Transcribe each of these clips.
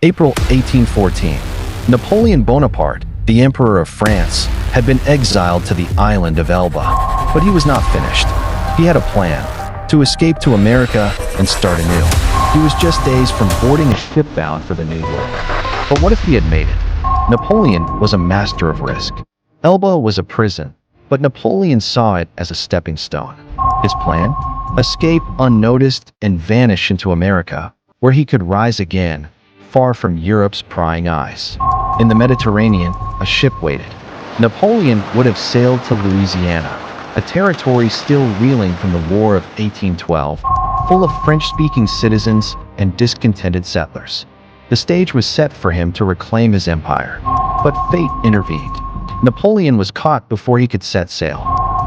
April 1814. Napoleon Bonaparte, the Emperor of France, had been exiled to the island of Elba. But he was not finished. He had a plan: to escape to America and start anew. He was just days from boarding a ship bound for the New World. But what if he had made it? Napoleon was a master of risk. Elba was a prison, but Napoleon saw it as a stepping stone. His plan? Escape unnoticed and vanish into America, where he could rise again, far from Europe's prying eyes. In the Mediterranean, a ship waited. Napoleon would have sailed to Louisiana, a territory still reeling from the War of 1812, full of French-speaking citizens and discontented settlers. The stage was set for him to reclaim his empire. But fate intervened. Napoleon was caught before he could set sail.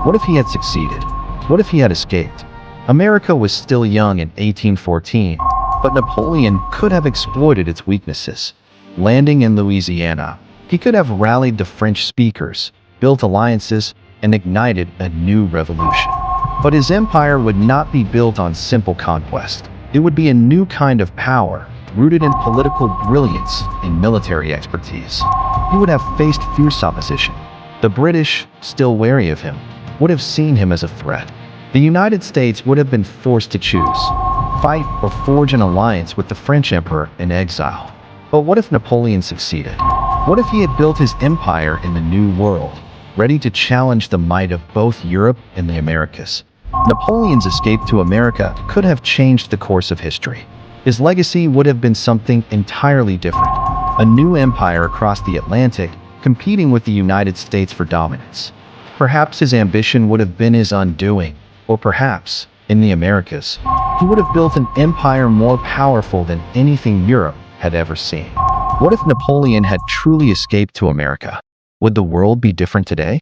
What if he had succeeded? What if he had escaped? America was still young in 1814, but Napoleon could have exploited its weaknesses. Landing in Louisiana, he could have rallied the French speakers, built alliances, and ignited a new revolution. But his empire would not be built on simple conquest. It would be a new kind of power, rooted in political brilliance and military expertise. He would have faced fierce opposition. The British, still wary of him, would have seen him as a threat. The United States would have been forced to choose: fight or forge an alliance with the French emperor in exile. But what if Napoleon succeeded? What if he had built his empire in the New World, ready to challenge the might of both Europe and the Americas? Napoleon's escape to America could have changed the course of history. His legacy would have been something entirely different: a new empire across the Atlantic, competing with the United States for dominance. Perhaps his ambition would have been his undoing, or perhaps, in the Americas, he would have built an empire more powerful than anything Europe had ever seen. What if Napoleon had truly escaped to America? Would the world be different today?